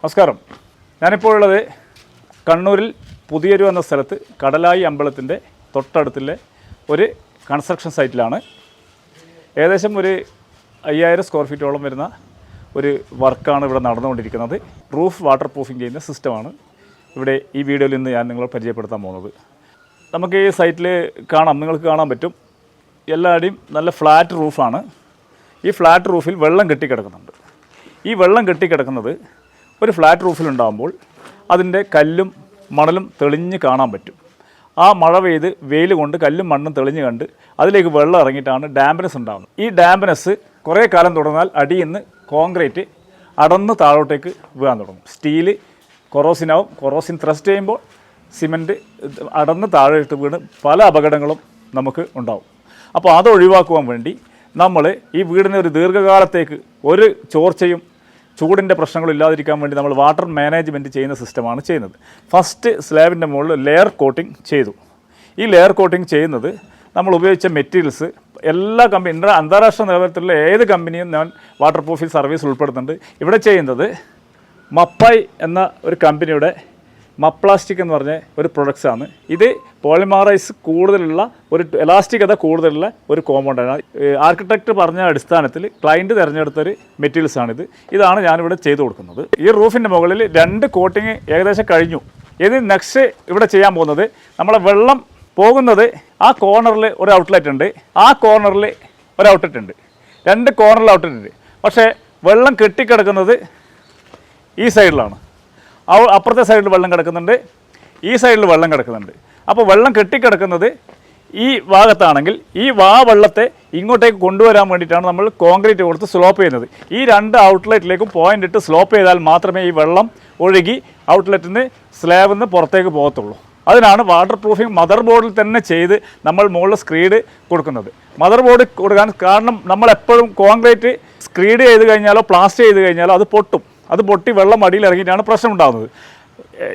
നമസ്കാരം. ഞാനിപ്പോൾ ഉള്ളത് കണ്ണൂരിൽ പുതിയൊരു എന്ന സ്ഥലത്ത് കടലായി അമ്പലത്തിൻ്റെ തൊട്ടടുത്തുള്ള ഒരു കൺസ്ട്രക്ഷൻ സൈറ്റിലാണ്. ഏകദേശം ഒരു 5000 സ്ക്വയർ ഫീറ്റോളം വരുന്ന ഒരു വർക്കാണ് ഇവിടെ നടന്നുകൊണ്ടിരിക്കുന്നത്. റൂഫ് വാട്ടർ പ്രൂഫിംഗ് ചെയ്യുന്ന സിസ്റ്റമാണ് ഇവിടെ ഈ വീഡിയോയിൽ നിന്ന് ഞാൻ നിങ്ങളെ പരിചയപ്പെടുത്താൻ പോകുന്നത്. നമുക്ക് ഈ സൈറ്റിൽ നിങ്ങൾക്ക് കാണാൻ പറ്റും, എല്ലാവരുടെയും നല്ല ഫ്ലാറ്റ് റൂഫാണ്. ഈ ഫ്ലാറ്റ് റൂഫിൽ വെള്ളം കെട്ടിക്കിടക്കുന്നുണ്ട്. ഈ വെള്ളം കെട്ടിക്കിടക്കുന്നത് ഒരു ഫ്ലാറ്റ് റൂഫിലുണ്ടാകുമ്പോൾ അതിൻ്റെ കല്ലും മണലും തെളിഞ്ഞ് കാണാൻ പറ്റും. ആ മഴ പെയ്ത് വെയിൽ കൊണ്ട് കല്ലും മണ്ണും തെളിഞ്ഞ് കണ്ട് അതിലേക്ക് വെള്ളം ഇറങ്ങിയിട്ടാണ് ഡാംപ്നെസ് ഉണ്ടാകുന്നത്. ഈ ഡാംപ്നെസ് കുറേ കാലം തുടർന്നാൽ അടിയിൽ നിന്ന് കോൺക്രീറ്റ് അടന്ന് താഴോട്ടേക്ക് വീഴാൻ തുടങ്ങും. സ്റ്റീല് കൊറോസിനാവും. കൊറോസിൻ ത്രസ്റ്റ് ചെയ്യുമ്പോൾ സിമൻറ്റ് അടന്ന് താഴോട്ട് വീണ് പല അപകടങ്ങളും നമുക്ക് ഉണ്ടാവും. അപ്പോൾ അത് ഒഴിവാക്കുവാൻ വേണ്ടി നമ്മൾ ഈ വീടിന് ഒരു ദീർഘകാലത്തേക്ക് ഒരു ചോർച്ചയും ചൂടിൻ്റെ പ്രശ്നങ്ങളും ഇല്ലാതിരിക്കാൻ വേണ്ടി നമ്മൾ വാട്ടർ മാനേജ്മെൻറ്റ് ചെയ്യുന്ന സിസ്റ്റമാണ് ചെയ്യുന്നത്. ഫസ്റ്റ് സ്ലാബിൻ്റെ മുകളിൽ ലെയർ കോട്ടിംഗ് ചെയ്തു. ഈ ലെയർ കോട്ടിംഗ് ചെയ്യുന്നത് നമ്മൾ ഉപയോഗിച്ച മെറ്റീരിയൽസ് എല്ലാ അന്താരാഷ്ട്ര നിലവാരത്തിലുള്ള ഏത് കമ്പനിയും ഞാൻ വാട്ടർ പ്രൂഫിംഗ് സർവീസ് ഉൾപ്പെടുത്തുന്നുണ്ട്. ഇവിടെ ചെയ്യുന്നത് മപ്പായ് എന്ന ഒരു കമ്പനിയുടെ മപ്ലാസ്റ്റിക് എന്ന് പറഞ്ഞ ഒരു പ്രൊഡക്ട്സാണ്. ഇത് പോളിമറൈസ് കൂടുതലുള്ള ഒരു എലാസ്റ്റികത കൂടുതലുള്ള ഒരു കോമ്പൗണ്ടാണ്. ആർക്കിടെക്റ്റ് പറഞ്ഞ അടിസ്ഥാനത്തിൽ ക്ലയൻറ്റ് തിരഞ്ഞെടുത്തൊരു മെറ്റീരിയൽസാണിത്. ഇതാണ് ഞാനിവിടെ ചെയ്തു കൊടുക്കുന്നത്. ഈ റൂഫിൻ്റെ മുകളിൽ 2 കോട്ടിങ് ഏകദേശം കഴിഞ്ഞു. ഇത് നെക്സ്റ്റ് ഇവിടെ ചെയ്യാൻ പോകുന്നത് നമ്മളെ വെള്ളം പോകുന്നത് ആ കോർണറിൽ ഒരു ഔട്ട്ലെറ്റ് ഉണ്ട്, ആ കോർണറിൽ ഒരു ഔട്ട്ലെറ്റ് ഉണ്ട്, 2 കോർണറിൽ ഔട്ട്ലെറ്റ് ഉണ്ട്. പക്ഷേ വെള്ളം കെട്ടിക്കിടക്കുന്നത് ഈ സൈഡിലാണ്. അപ്പുറത്തെ സൈഡിൽ വെള്ളം കിടക്കുന്നുണ്ട്, ഈ സൈഡിൽ വെള്ളം കിടക്കുന്നുണ്ട്. അപ്പോൾ വെള്ളം കെട്ടിക്കിടക്കുന്നത് ഈ ഭാഗത്താണെങ്കിൽ ഈ വെള്ളത്തെ ഇങ്ങോട്ടേക്ക് കൊണ്ടുവരാൻ വേണ്ടിയിട്ടാണ് നമ്മൾ കോൺക്രീറ്റ് കൊടുത്ത് സ്ലോപ്പ് ചെയ്യുന്നത്. ഈ 2 ഔട്ട്ലെറ്റിലേക്കും പോയിൻ്റ് ഇട്ട് സ്ലോപ്പ് ചെയ്താൽ മാത്രമേ ഈ വെള്ളം ഒഴുകി ഔട്ട്ലെറ്റിൽ നിന്ന് സ്ലാബിൽ നിന്ന് പുറത്തേക്ക് പോകത്തുള്ളൂ. അതിനാണ് വാട്ടർ പ്രൂഫിംഗ് മദർ ബോർഡിൽ തന്നെ ചെയ്ത് നമ്മൾ മുകളിൽ സ്ക്രീഡ് കൊടുക്കുന്നത്. മദർ ബോർഡ് കൊടുക്കാൻ കാരണം നമ്മളെപ്പോഴും കോൺക്രീറ്റ് സ്ക്രീഡ് ചെയ്ത് കഴിഞ്ഞാലോ പ്ലാസ്റ്റർ ചെയ്ത് കഴിഞ്ഞാലോ അത് പൊട്ടും. അത് പൊട്ടി വെള്ളം അടിയിൽ ഇറങ്ങിയിട്ടാണ് പ്രശ്നം ഉണ്ടാകുന്നത്.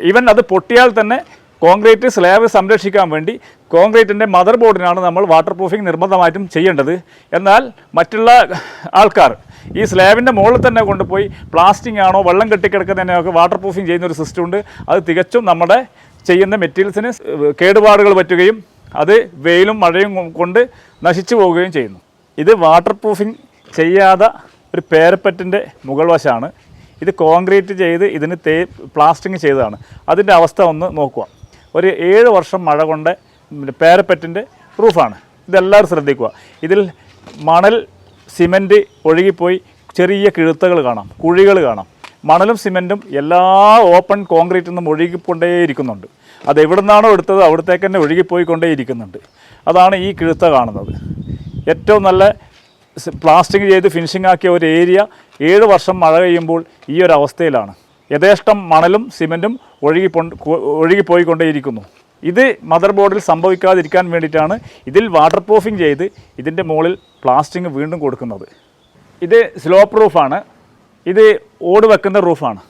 ഈവൻ അത് പൊട്ടിയാൽ തന്നെ കോൺക്രീറ്റ് സ്ലാബ് സംരക്ഷിക്കാൻ വേണ്ടി കോൺക്രീറ്റിൻ്റെ മദർ ബോർഡിനാണ് നമ്മൾ വാട്ടർ പ്രൂഫിംഗ് നിർബന്ധമായിട്ടും ചെയ്യേണ്ടത്. എന്നാൽ മറ്റുള്ള ആൾക്കാർ ഈ സ്ലാബിൻ്റെ മുകളിൽ തന്നെ കൊണ്ടുപോയി പ്ലാസ്റ്റിക് ആണോ വെള്ളം കെട്ടിക്കിടക്കുന്നതിനൊക്കെ വാട്ടർ പ്രൂഫിംഗ് ചെയ്യുന്ന ഒരു സിസ്റ്റം ഉണ്ട്. അത് തികച്ചും നമ്മുടെ ചെയ്യുന്ന മെറ്റീരിയൽസിന് കേടുപാടുകൾ പറ്റുകയും അത് വെയിലും മഴയും കൊണ്ട് നശിച്ചു പോവുകയും ചെയ്യുന്നു. ഇത് വാട്ടർ പ്രൂഫിംഗ് ചെയ്യാതെ ഒരു പേരപ്പറ്റിൻ്റെ മുകൾ വശമാണ്. ഇത് കോൺക്രീറ്റ് ചെയ്ത് ഇതിന് പ്ലാസ്റ്ററിങ് ചെയ്തതാണ്. അതിൻ്റെ അവസ്ഥ ഒന്ന് നോക്കുക. ഒരു 7 വർഷം മഴ കൊണ്ട് പേരപ്പറ്റിൻ്റെ റൂഫാണ്. ഇതെല്ലാവരും ശ്രദ്ധിക്കുക. ഇതിൽ മണൽ സിമൻറ്റ് ഒഴുകിപ്പോയി ചെറിയ കിഴുത്തകൾ കാണാം, കുഴികൾ കാണാം. മണലും സിമൻറ്റും എല്ലാ ഓപ്പൺ കോൺക്രീറ്റിൽ നിന്നും ഒഴുകിക്കൊണ്ടേയിരിക്കുന്നുണ്ട്. അത് എവിടെ നിന്നാണോ എടുത്തത് അവിടത്തേക്ക് തന്നെ ഒഴുകിപ്പോയിക്കൊണ്ടേയിരിക്കുന്നുണ്ട്. അതാണ് ഈ കിഴുത്ത കാണുന്നത്. ഏറ്റവും നല്ല പ്ലാസ്റ്റിക് ചെയ്ത് ഫിനിഷിംഗ് ആക്കിയ ഒരു ഏരിയ 7 വർഷം മഴ പെയ്യുമ്പോൾ ഈ ഒരു അവസ്ഥയിലാണ്. യഥേഷ്ടം മണലും സിമൻറ്റും ഒഴുകിപ്പോയിക്കൊണ്ടേയിരിക്കുന്നു. ഇത് മദർ ബോർഡിൽ സംഭവിക്കാതിരിക്കാൻ വേണ്ടിയിട്ടാണ് ഇതിൽ വാട്ടർ പ്രൂഫിംഗ് ചെയ്ത് ഇതിൻ്റെ മുകളിൽ പ്ലാസ്റ്റിക് വീണ്ടും കൊടുക്കുന്നത്. ഇത് സ്ലോപ്പ് റൂഫാണ്. ഇത് ഓട് വെക്കുന്ന റൂഫാണ്.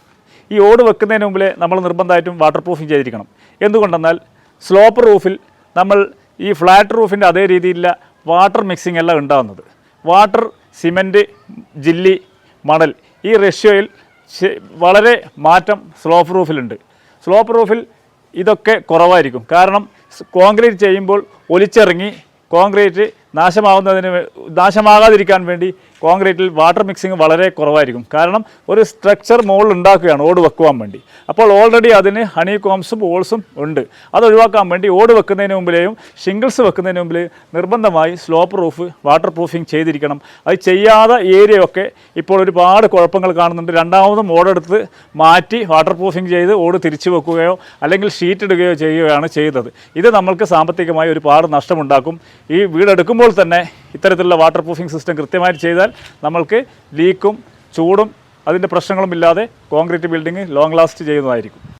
ഈ ഓട് വെക്കുന്നതിന് മുമ്പിൽ നമ്മൾ നിർബന്ധമായിട്ടും വാട്ടർ പ്രൂഫിംഗ് ചെയ്തിരിക്കണം. എന്തുകൊണ്ടെന്നാൽ സ്ലോപ്പ് റൂഫിൽ നമ്മൾ ഈ ഫ്ലാറ്റ് റൂഫിൻ്റെ അതേ രീതിയിലുള്ള വാട്ടർ മിക്സിംഗ് എല്ലാം ഉണ്ടാകുന്നത്. വാട്ടർ, സിമൻറ്റ്, ജില്ലി, മണൽ ഈ റേഷ്യോയിൽ വളരെ മാറ്റം സ്ലോപ്പ് റൂഫിലുണ്ട്. സ്ലോപ്പ് റൂഫിൽ ഇതൊക്കെ കുറവായിരിക്കും. കാരണം കോൺക്രീറ്റ് ചെയ്യുമ്പോൾ ഒലിച്ചിറങ്ങി കോൺക്രീറ്റ് നാശമാകാതിരിക്കാൻ വേണ്ടി കോൺക്രീറ്റിൽ വാട്ടർ മിക്സിങ് വളരെ കുറവായിരിക്കും. കാരണം ഒരു സ്ട്രക്ചർ മുകളിൽ ഉണ്ടാക്കുകയാണ് ഓട് വെക്കുവാൻ വേണ്ടി. അപ്പോൾ ഓൾറെഡി അതിന് ഹണി കോംസും ഹോൾസും ഉണ്ട്. അത് ഒഴിവാക്കാൻ വേണ്ടി ഓട് വെക്കുന്നതിന് മുമ്പിലെയും ഷിംഗിൾസ് വെക്കുന്നതിന് മുമ്പിൽ നിർബന്ധമായി സ്ലോപ്പ് റൂഫ് വാട്ടർ പ്രൂഫിംഗ് ചെയ്തിരിക്കണം. അത് ചെയ്യാതെ ഏരിയയൊക്കെ ഇപ്പോൾ ഒരുപാട് കുഴപ്പങ്ങൾ കാണുന്നുണ്ട്. രണ്ടാമതും ഓടെടുത്ത് മാറ്റി വാട്ടർ പ്രൂഫിംഗ് ചെയ്ത് ഓട് തിരിച്ചു വെക്കുകയോ അല്ലെങ്കിൽ ഷീറ്റ് ഇടുകയോ ചെയ്യുകയാണ് ചെയ്തത്. ഇത് നമ്മൾക്ക് സാമ്പത്തികമായി ഒരുപാട് നഷ്ടമുണ്ടാക്കും. ഈ വീടെടുക്കുമ്പോൾ തന്നെ ഇത്തരത്തിലുള്ള വാട്ടർ പ്രൂഫിംഗ് സിസ്റ്റം കൃത്യമായിട്ട് ചെയ്താൽ നമ്മൾക്ക് ലീക്കും ചൂടും അതിൻ്റെ പ്രശ്നങ്ങളും ഇല്ലാതെ കോൺക്രീറ്റ് ബിൽഡിംഗ് ലോങ് ലാസ്റ്റ് ചെയ്യുന്നതായിരിക്കും.